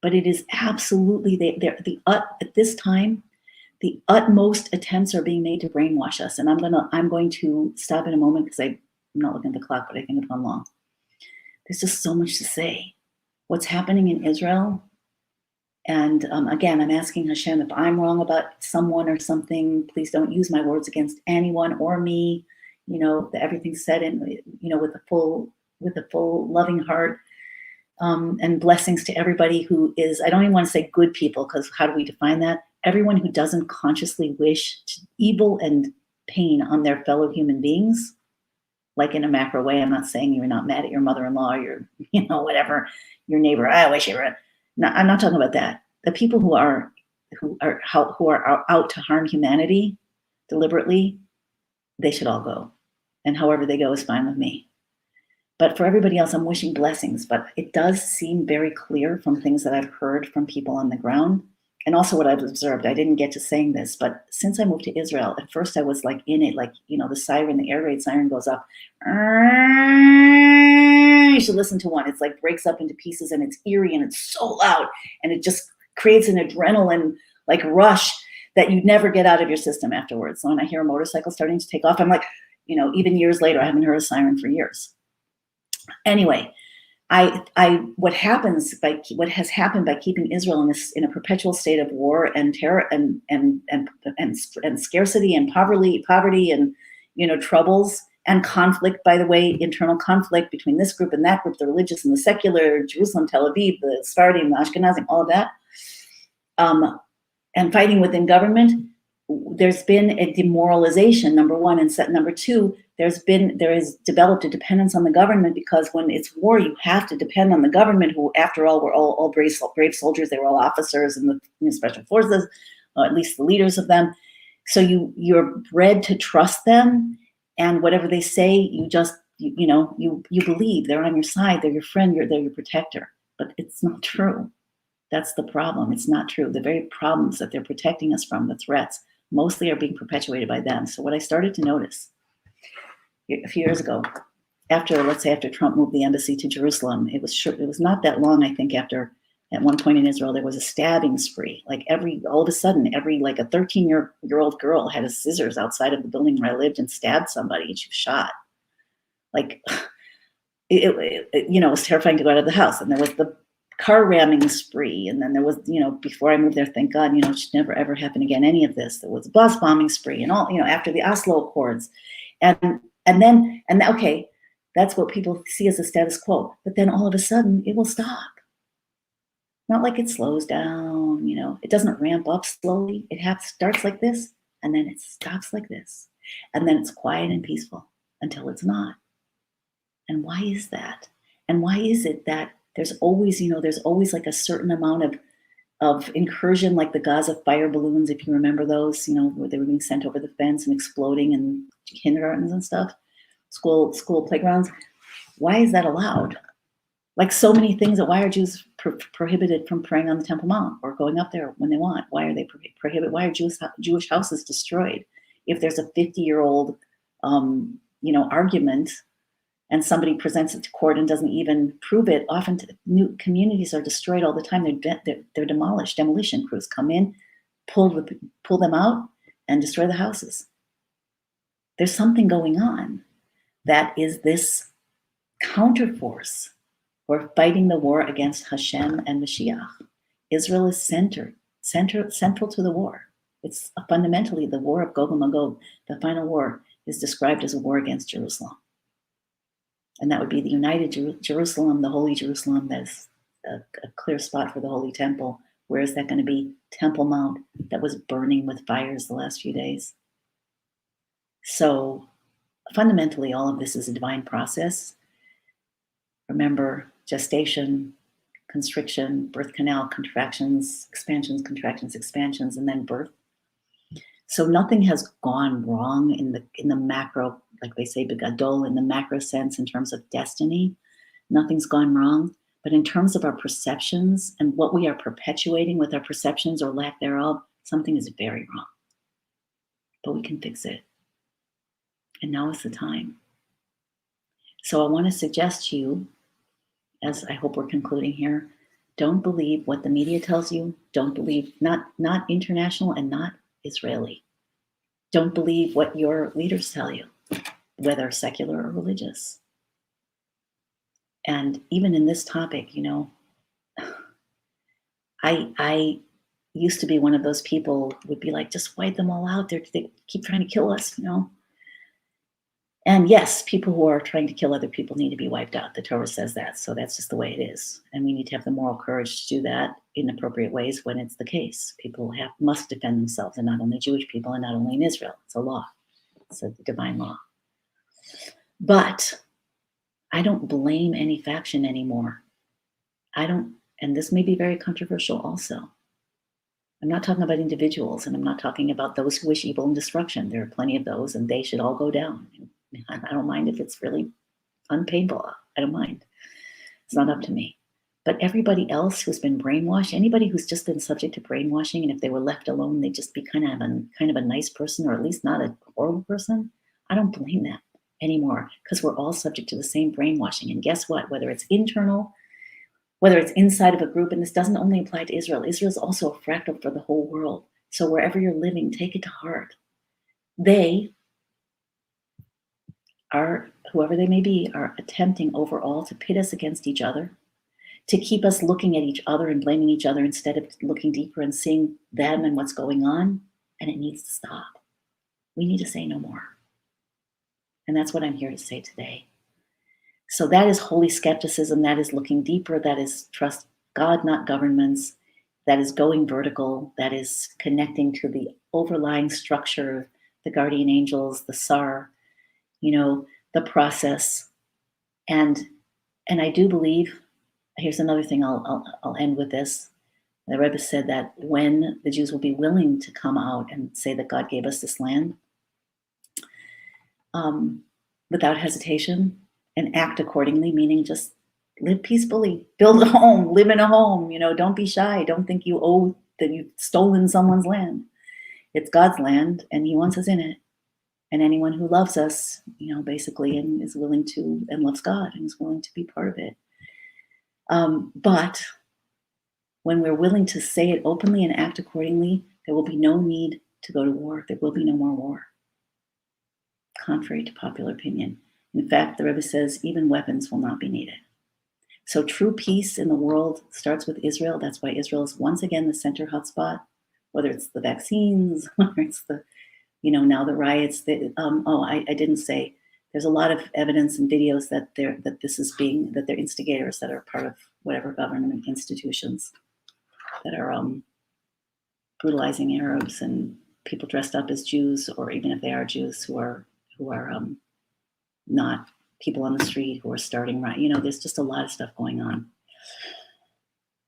But it is absolutely, at this time, the utmost attempts are being made to brainwash us. And I'm going to stop in a moment because I'm not looking at the clock, but I think it's gone long. There's just so much to say. What's happening in Israel, and again, I'm asking Hashem, if I'm wrong about someone or something, please don't use my words against anyone or me. Everything's said in, with a full loving heart, and blessings to everybody who is, I don't even want to say good people, because how do we define that? Everyone who doesn't consciously wish evil and pain on their fellow human beings, like in a macro way. I'm not saying you're not mad at your mother-in-law or your, whatever, your neighbor. I wish you were. No, I'm not talking about that. The people who are out to harm humanity deliberately, they should all go. And however they go is fine with me. But for everybody else, I'm wishing blessings. But it does seem very clear from things that I've heard from people on the ground, and also what I've observed. I didn't get to saying this, but since I moved to Israel, at first I was in it, the siren, the air raid siren goes up. You should listen to one. It's breaks up into pieces, and it's eerie, and it's so loud, and it just creates an adrenaline rush that you never get out of your system afterwards. So when I hear a motorcycle starting to take off, I'm even years later, I haven't heard a siren for years. Anyway, what has happened by keeping Israel in a perpetual state of war and terror and scarcity and poverty and troubles and conflict, by the way, internal conflict between this group and that group, the religious and the secular, Jerusalem, Tel Aviv, the Sephardim, the Ashkenazim, all of that, and fighting within government. There's been a demoralization, number one, and number two, there is developed a dependence on the government, because when it's war, you have to depend on the government, who, after all, were all brave soldiers. They were all officers in the special forces, at least the leaders of them. So you're bred to trust them, and whatever they say, you just you believe they're on your side, they're your friend, they're your protector. But it's not true. That's the problem. It's not true. The very problems that they're protecting us from, the threats, mostly are being perpetuated by them. So what I started to notice a few years ago, let's say after Trump moved the embassy to Jerusalem, it was not that long, I think, after at one point in Israel, there was a stabbing spree. Like all of a sudden, like a 13-year-old girl had a scissors outside of the building where I lived and stabbed somebody, and she was shot. Like, it was terrifying to go out of the house. And there was the car ramming spree. And then there was, before I moved there, thank God, it should never ever happen again, any of this. There was a bus bombing spree and all, after the Oslo Accords. And okay, that's what people see as the status quo. But then all of a sudden it will stop. Not like it slows down, it doesn't ramp up slowly. It starts like this, and then it stops like this. And then it's quiet and peaceful until it's not. And why is that? And why is it that there's always like a certain amount of incursion, like the Gaza fire balloons, if you remember those, where they were being sent over the fence and exploding in kindergartens and stuff, school playgrounds. Why is that allowed? Like so many things, why are Jews prohibited from praying on the Temple Mount or going up there when they want? Why are they prohibited? Why are Jewish houses destroyed? If there's a 50-year-old, argument, and somebody presents it to court and doesn't even prove it, often new communities are destroyed all the time. They're demolished. Demolition crews come in, pull them out, and destroy the houses. There's something going on that is this counterforce for fighting the war against Hashem and Mashiach. Israel is central to the war. It's fundamentally the war of Gog and Magog. The final war is described as a war against Jerusalem. And that would be the united Jerusalem, the Holy Jerusalem. That's a clear spot for the Holy Temple. Where is that going to be? Temple Mount that was burning with fires the last few days. So fundamentally, all of this is a divine process. Remember, gestation, constriction, birth canal, contractions, expansions, and then birth. So nothing has gone wrong in the macro, like they say, begadol, in the macro sense in terms of destiny. Nothing's gone wrong. But in terms of our perceptions and what we are perpetuating with our perceptions or lack thereof, something is very wrong. But we can fix it. And now is the time. So I want to suggest to you, as I hope we're concluding here, don't believe what the media tells you. Don't believe, not international and not Israeli. Don't believe what your leaders tell you, whether secular or religious. And even in this topic, I used to be one of those people would be like, just wipe them all out. They keep trying to kill us, And yes, people who are trying to kill other people need to be wiped out. The Torah says that. So that's just the way it is. And we need to have the moral courage to do that in appropriate ways when it's the case. People must defend themselves, and not only Jewish people and not only in Israel. It's a law. It's a divine law. But I don't blame any faction anymore. And this may be very controversial also. I'm not talking about individuals, and I'm not talking about those who wish evil and destruction. There are plenty of those, and they should all go down. I don't mind if it's really unpainful. I don't mind. It's not up to me. But everybody else who's been brainwashed, anybody who's just been subject to brainwashing, and if they were left alone, they'd just be kind of a nice person, or at least not a horrible person, I don't blame them anymore, because we're all subject to the same brainwashing. And guess what? Whether it's internal, whether it's inside of a group, and this doesn't only apply to Israel. Israel is also a fractal for the whole world. So wherever you're living, take it to heart. They are, whoever they may be, are attempting overall to pit us against each other, to keep us looking at each other and blaming each other instead of looking deeper and seeing them and what's going on. And it needs to stop. We need to say no more. And that's what I'm here to say today. So that is holy skepticism. That is looking deeper. That is trust God, not governments. That is going vertical. That is connecting to the overlying structure, the guardian angels, the SAR, the process. And I do believe, here's another thing, I'll end with this. The Rebbe said that when the Jews will be willing to come out and say that God gave us this land, without hesitation, and act accordingly, meaning just live peacefully, build a home, live in a home, don't be shy. Don't think you owe that you've stolen someone's land. It's God's land and he wants us in it. And anyone who loves us, basically, and is willing to, and loves God and is willing to be part of it. But when we're willing to say it openly and act accordingly, there will be no need to go to war. There will be no more war, contrary to popular opinion. In fact, the Rebbe says even weapons will not be needed. So true peace in the world starts with Israel. That's why Israel is once again the center hotspot, whether it's the vaccines, whether it's the, now the riots. I didn't say, there's a lot of evidence and videos that they're instigators that are part of whatever government institutions that are brutalizing Arabs and people dressed up as Jews, or even if they are Jews who are not people on the street who are starting right. There's just a lot of stuff going on.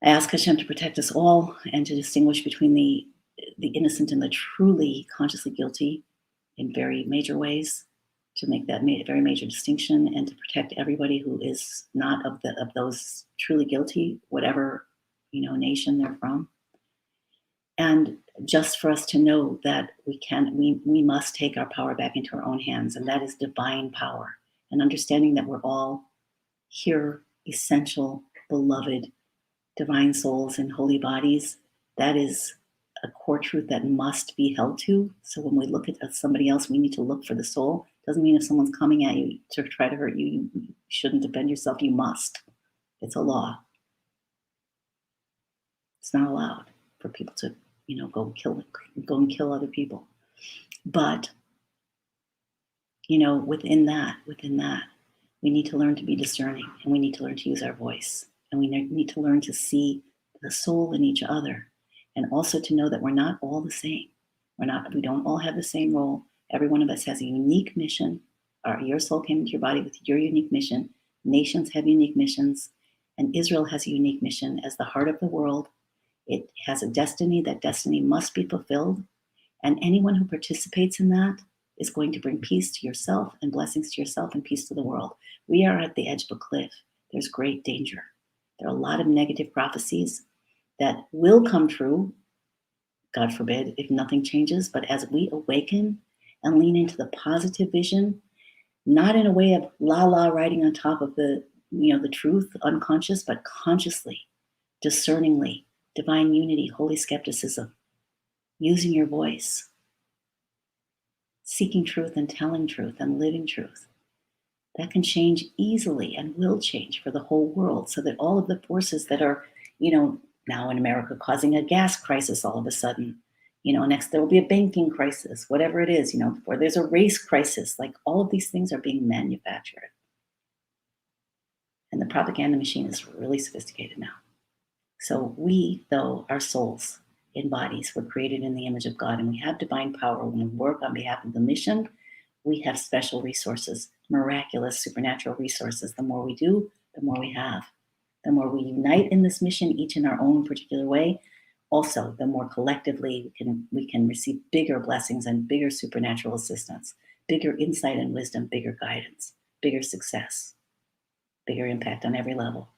I ask Hashem to protect us all and to distinguish between the innocent and the truly consciously guilty in very major ways, to make that very major distinction, and to protect everybody who is not of those truly guilty, whatever nation they're from. And just for us to know that we must take our power back into our own hands, and that is divine power. And understanding that we're all here, essential, beloved, divine souls in holy bodies, that is a core truth that must be held to. So when we look at somebody else, we need to look for the soul. Doesn't mean if someone's coming at you to try to hurt you, you shouldn't defend yourself. You must. It's a law. It's not allowed for people to, go and kill other people. But, within that, we need to learn to be discerning, and we need to learn to use our voice, and we need to learn to see the soul in each other, and also to know that we're not all the same. We don't all have the same role. Every one of us has a unique mission. Your soul came into your body with your unique mission. Nations have unique missions, and Israel has a unique mission as the heart of the world. It has a destiny. That destiny must be fulfilled, and anyone who participates in that is going to bring peace to yourself and blessings to yourself and peace to the world. We are at the edge of a cliff. There's great danger. There are a lot of negative prophecies that will come true, God forbid, if nothing changes. But as we awaken and lean into the positive vision, not in a way of la-la riding on top of the truth, unconscious, but consciously, discerningly, divine unity, holy skepticism, using your voice, seeking truth and telling truth and living truth. That can change easily and will change for the whole world, so that all of the forces that are, now in America causing a gas crisis all of a sudden, next there will be a banking crisis, whatever it is, or there's a race crisis, like all of these things are being manufactured. And the propaganda machine is really sophisticated now. So we, though, our souls in bodies, were created in the image of God, and we have divine power. When we work on behalf of the mission, we have special resources, miraculous, supernatural resources. The more we do, the more we have. The more we unite in this mission, each in our own particular way, also, the more collectively we can receive bigger blessings and bigger supernatural assistance, bigger insight and wisdom, bigger guidance, bigger success, bigger impact on every level.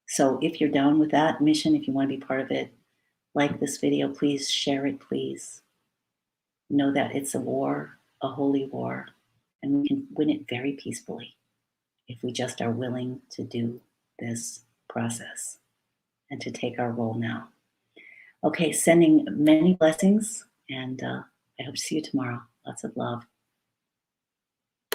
So if you're down with that mission, if you want to be part of it, like this video, please share it, please. Know that it's a war, a holy war, and we can win it very peacefully if we just are willing to do this process and to take our role now. Okay, sending many blessings, and I hope to see you tomorrow. Lots of love.